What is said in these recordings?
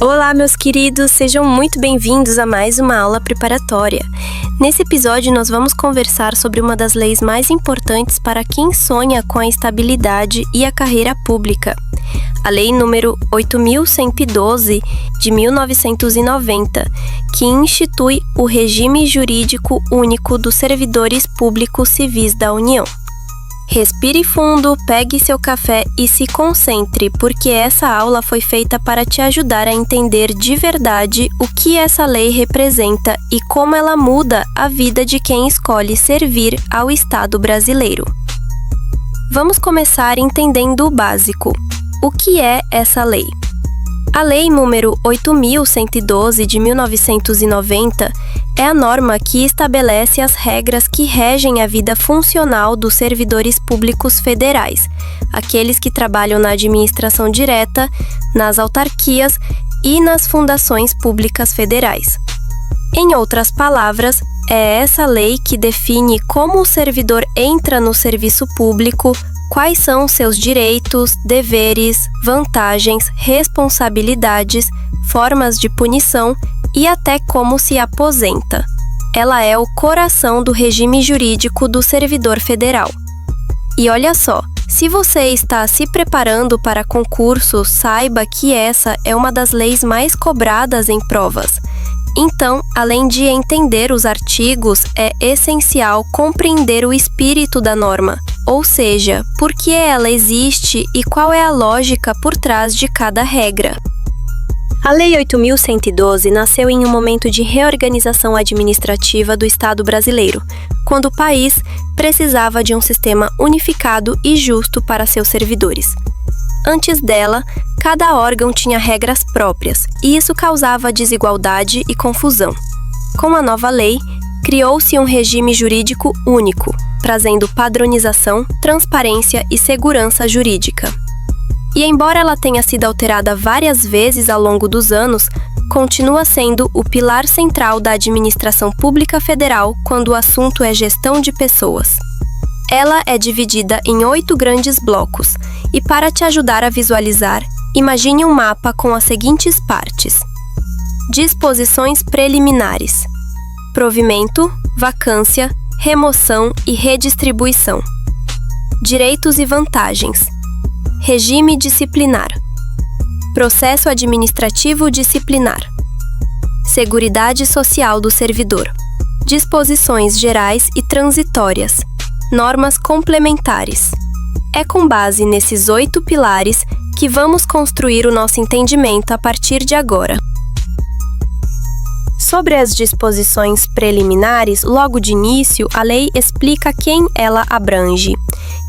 Olá, meus queridos, sejam muito bem-vindos a mais uma aula preparatória. Nesse episódio, nós vamos conversar sobre uma das leis mais importantes para quem sonha com a estabilidade e a carreira pública. A Lei número 8.112, de 1990, que institui o Regime Jurídico Único dos Servidores Públicos Civis da União. Respire fundo, pegue seu café e se concentre, porque essa aula foi feita para te ajudar a entender de verdade o que essa lei representa e como ela muda a vida de quem escolhe servir ao Estado brasileiro. Vamos começar entendendo o básico. O que é essa lei? A Lei número 8.112 de 1990 é a norma que estabelece as regras que regem a vida funcional dos servidores públicos federais, aqueles que trabalham na administração direta, nas autarquias e nas fundações públicas federais. Em outras palavras, é essa lei que define como o servidor entra no serviço público, quais são seus direitos, deveres, vantagens, responsabilidades, formas de punição e até como se aposenta. Ela é o coração do regime jurídico do servidor federal. E olha só, se você está se preparando para concurso, saiba que essa é uma das leis mais cobradas em provas. Então, além de entender os artigos, é essencial compreender o espírito da norma, ou seja, por que ela existe e qual é a lógica por trás de cada regra. A Lei 8.112 nasceu em um momento de reorganização administrativa do Estado brasileiro, quando o país precisava de um sistema unificado e justo para seus servidores. Antes dela, cada órgão tinha regras próprias, e isso causava desigualdade e confusão. Com a nova lei, criou-se um regime jurídico único, trazendo padronização, transparência e segurança jurídica. E embora ela tenha sido alterada várias vezes ao longo dos anos, continua sendo o pilar central da administração pública federal quando o assunto é gestão de pessoas. Ela é dividida em 8 grandes blocos, e para te ajudar a visualizar, imagine um mapa com as seguintes partes: disposições preliminares, provimento, vacância, remoção e redistribuição, direitos e vantagens, regime disciplinar, processo administrativo disciplinar, seguridade social do servidor, disposições gerais e transitórias, normas complementares. É com base nesses 8 pilares que vamos construir o nosso entendimento a partir de agora. Sobre as disposições preliminares, logo de início, a lei explica quem ela abrange,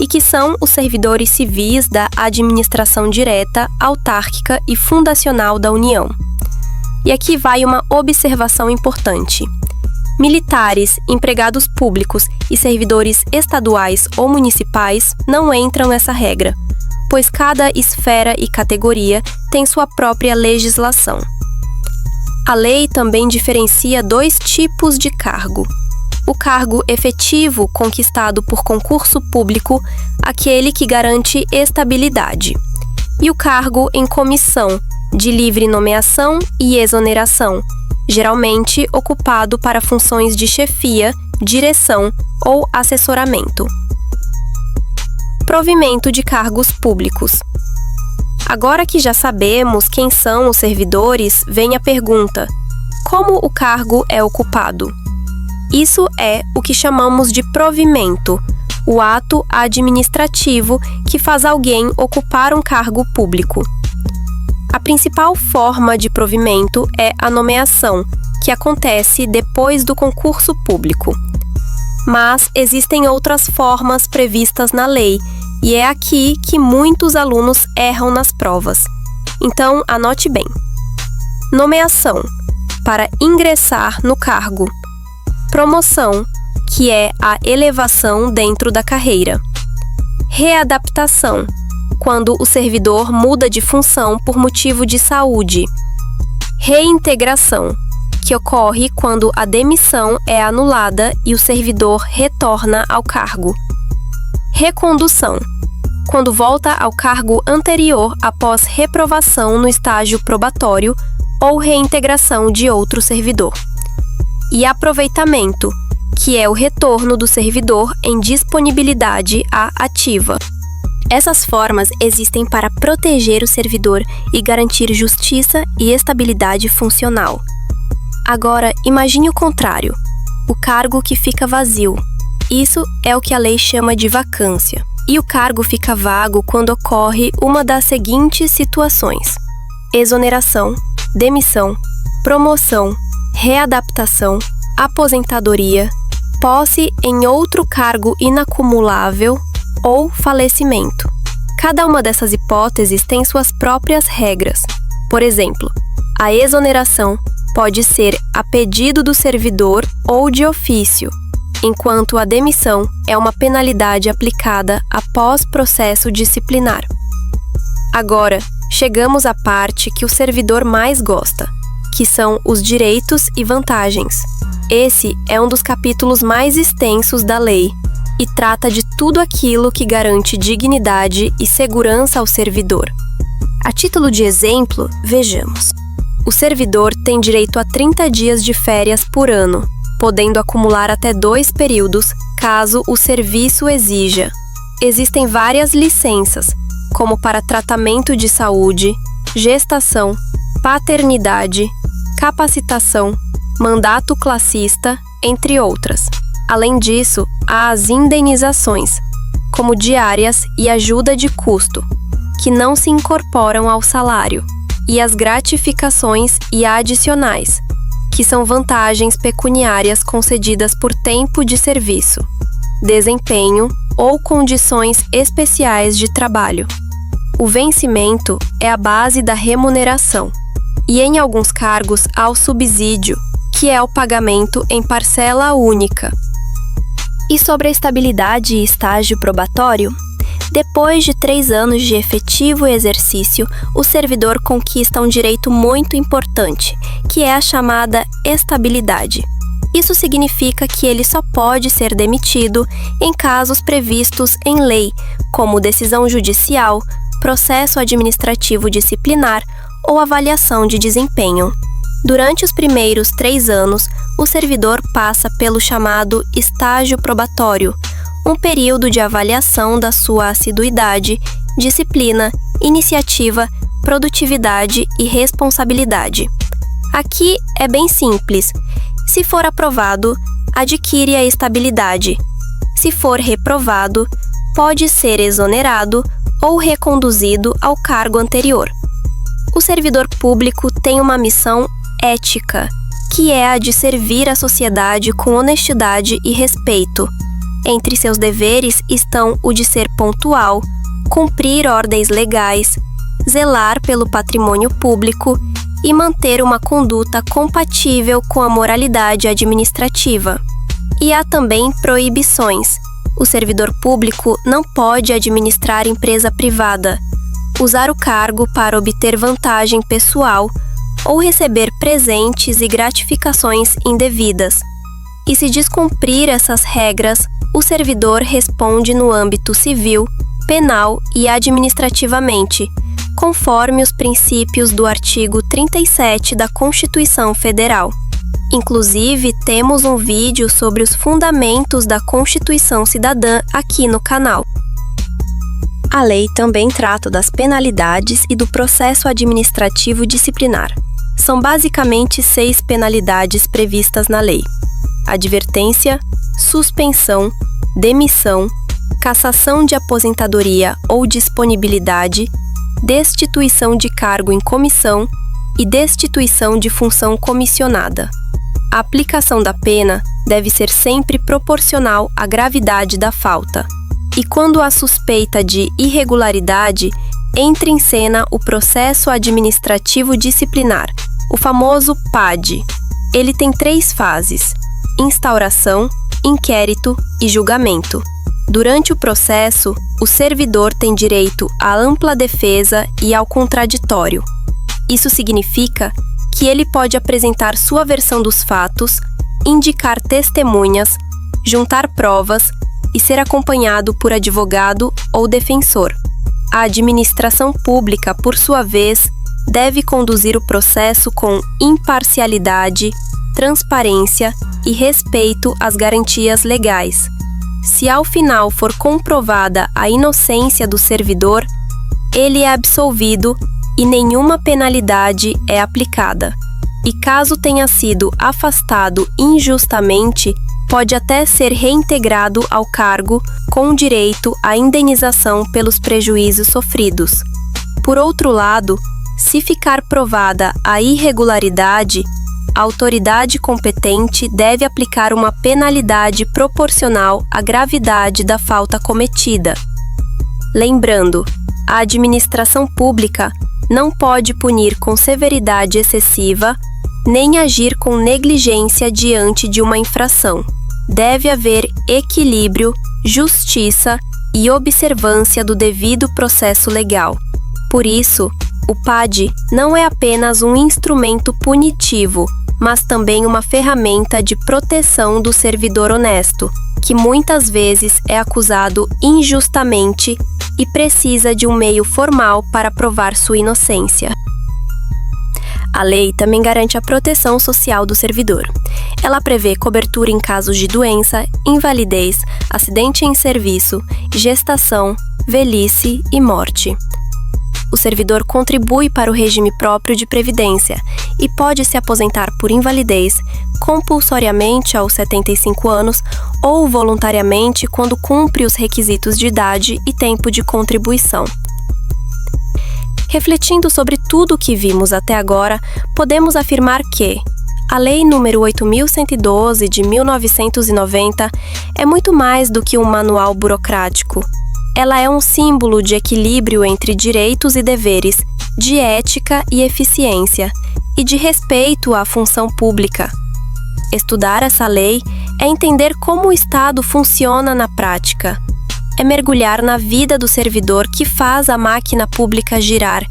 e que são os servidores civis da administração direta, autárquica e fundacional da União. E aqui vai uma observação importante. Militares, empregados públicos e servidores estaduais ou municipais não entram nessa regra, pois cada esfera e categoria tem sua própria legislação. A lei também diferencia 2 tipos de cargo: o cargo efetivo conquistado por concurso público, aquele que garante estabilidade, e o cargo em comissão, de livre nomeação e exoneração, geralmente ocupado para funções de chefia, direção ou assessoramento. Provimento de cargos públicos. Agora que já sabemos quem são os servidores, vem a pergunta: como o cargo é ocupado? Isso é o que chamamos de provimento, o ato administrativo que faz alguém ocupar um cargo público. A principal forma de provimento é a nomeação, que acontece depois do concurso público. Mas existem outras formas previstas na lei, e é aqui que muitos alunos erram nas provas. Então, anote bem. Nomeação, para ingressar no cargo. Promoção, que é a elevação dentro da carreira. Readaptação, quando o servidor muda de função por motivo de saúde. Reintegração, que ocorre quando a demissão é anulada e o servidor retorna ao cargo. Recondução, quando volta ao cargo anterior após reprovação no estágio probatório ou reintegração de outro servidor. E aproveitamento, que é o retorno do servidor em disponibilidade à ativa. Essas formas existem para proteger o servidor e garantir justiça e estabilidade funcional. Agora, imagine o contrário, o cargo que fica vazio. Isso é o que a lei chama de vacância. E o cargo fica vago quando ocorre uma das seguintes situações: exoneração, demissão, promoção, readaptação, aposentadoria, posse em outro cargo inacumulável ou falecimento. Cada uma dessas hipóteses tem suas próprias regras. Por exemplo, a exoneração pode ser a pedido do servidor ou de ofício, enquanto a demissão é uma penalidade aplicada após processo disciplinar. Agora, chegamos à parte que o servidor mais gosta, que são os direitos e vantagens. Esse é um dos capítulos mais extensos da lei e trata de tudo aquilo que garante dignidade e segurança ao servidor. A título de exemplo, vejamos. O servidor tem direito a 30 dias de férias por ano, podendo acumular até 2 períodos, caso o serviço exija. Existem várias licenças, como para tratamento de saúde, gestação, paternidade, capacitação, mandato classista, entre outras. Além disso, há as indenizações, como diárias e ajuda de custo, que não se incorporam ao salário, e as gratificações e adicionais, que são vantagens pecuniárias concedidas por tempo de serviço, desempenho ou condições especiais de trabalho. O vencimento é a base da remuneração, e em alguns cargos há o subsídio, que é o pagamento em parcela única. E sobre a estabilidade e estágio probatório? Depois de 3 anos de efetivo exercício, o servidor conquista um direito muito importante, que é a chamada estabilidade. Isso significa que ele só pode ser demitido em casos previstos em lei, como decisão judicial, processo administrativo disciplinar ou avaliação de desempenho. Durante os primeiros 3 anos, o servidor passa pelo chamado estágio probatório, um período de avaliação da sua assiduidade, disciplina, iniciativa, produtividade e responsabilidade. Aqui é bem simples. Se for aprovado, adquire a estabilidade. Se for reprovado, pode ser exonerado ou reconduzido ao cargo anterior. O servidor público tem uma missão ética, que é a de servir a sociedade com honestidade e respeito. Entre seus deveres estão o de ser pontual, cumprir ordens legais, zelar pelo patrimônio público e manter uma conduta compatível com a moralidade administrativa. E há também proibições. O servidor público não pode administrar empresa privada, usar o cargo para obter vantagem pessoal ou receber presentes e gratificações indevidas. E se descumprir essas regras, o servidor responde no âmbito civil, penal e administrativamente, conforme os princípios do artigo 37 da Constituição Federal. Inclusive, temos um vídeo sobre os fundamentos da Constituição Cidadã aqui no canal. A lei também trata das penalidades e do processo administrativo disciplinar. São basicamente 6 penalidades previstas na lei: advertência, suspensão, demissão, cassação de aposentadoria ou disponibilidade, destituição de cargo em comissão e destituição de função comissionada. A aplicação da pena deve ser sempre proporcional à gravidade da falta. E quando há suspeita de irregularidade, entra em cena o processo administrativo disciplinar, o famoso PAD. Ele tem 3 fases: instauração, inquérito e julgamento. Durante o processo, o servidor tem direito à ampla defesa e ao contraditório. Isso significa que ele pode apresentar sua versão dos fatos, indicar testemunhas, juntar provas e ser acompanhado por advogado ou defensor. A administração pública, por sua vez, deve conduzir o processo com imparcialidade, transparência e respeito às garantias legais. Se ao final for comprovada a inocência do servidor, ele é absolvido e nenhuma penalidade é aplicada. E caso tenha sido afastado injustamente, pode até ser reintegrado ao cargo com direito à indenização pelos prejuízos sofridos. Por outro lado, se ficar provada a irregularidade, a autoridade competente deve aplicar uma penalidade proporcional à gravidade da falta cometida. Lembrando, a administração pública não pode punir com severidade excessiva nem agir com negligência diante de uma infração. Deve haver equilíbrio, justiça e observância do devido processo legal. Por isso, o PAD não é apenas um instrumento punitivo, mas também uma ferramenta de proteção do servidor honesto, que muitas vezes é acusado injustamente e precisa de um meio formal para provar sua inocência. A lei também garante a proteção social do servidor. Ela prevê cobertura em casos de doença, invalidez, acidente em serviço, gestação, velhice e morte. O servidor contribui para o regime próprio de previdência e pode se aposentar por invalidez compulsoriamente aos 75 anos ou voluntariamente quando cumpre os requisitos de idade e tempo de contribuição. Refletindo sobre tudo o que vimos até agora, podemos afirmar que a Lei nº 8.112 de 1990 é muito mais do que um manual burocrático. Ela é um símbolo de equilíbrio entre direitos e deveres, de ética e eficiência, e de respeito à função pública. Estudar essa lei é entender como o Estado funciona na prática. É mergulhar na vida do servidor que faz a máquina pública girar,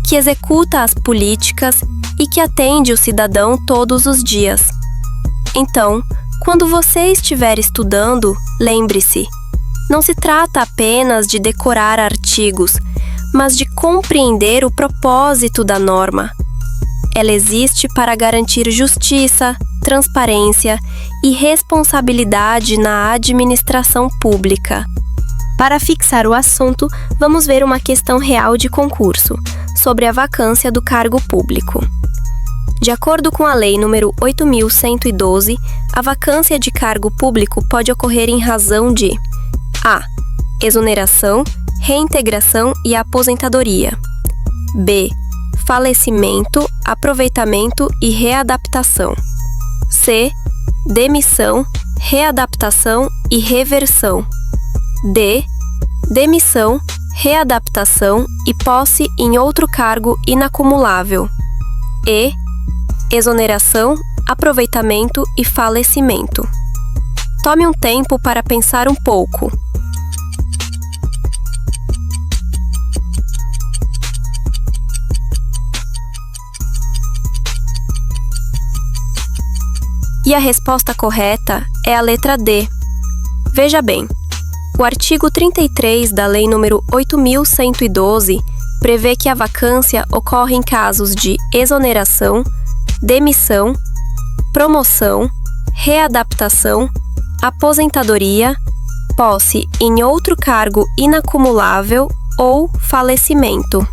que executa as políticas e que atende o cidadão todos os dias. Então, quando você estiver estudando, lembre-se, não se trata apenas de decorar artigos, mas de compreender o propósito da norma. Ela existe para garantir justiça, transparência e responsabilidade na administração pública. Para fixar o assunto, vamos ver uma questão real de concurso, sobre a vacância do cargo público. De acordo com a Lei nº 8.112, a vacância de cargo público pode ocorrer em razão de a. Exoneração, reintegração e aposentadoria. B. Falecimento, aproveitamento e readaptação. C. Demissão, readaptação e reversão. D. Demissão, readaptação e posse em outro cargo inacumulável. E. Exoneração, aproveitamento e falecimento. Tome um tempo para pensar um pouco. E a resposta correta é a letra D. Veja bem, o artigo 33 da Lei nº 8.112 prevê que a vacância ocorre em casos de exoneração, demissão, promoção, readaptação, aposentadoria, posse em outro cargo inacumulável ou falecimento.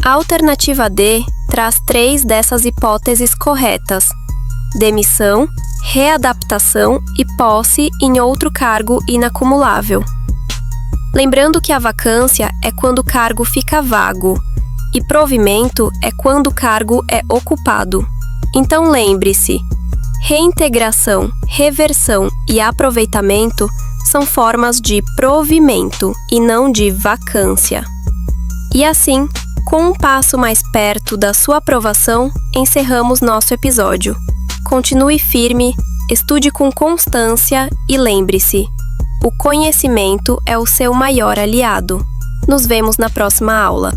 A alternativa D traz 3 dessas hipóteses corretas: demissão, readaptação e posse em outro cargo inacumulável. Lembrando que a vacância é quando o cargo fica vago e provimento é quando o cargo é ocupado. Então lembre-se, reintegração, reversão e aproveitamento são formas de provimento e não de vacância. E assim, com um passo mais perto da sua aprovação, encerramos nosso episódio. Continue firme, estude com constância e lembre-se, o conhecimento é o seu maior aliado. Nos vemos na próxima aula.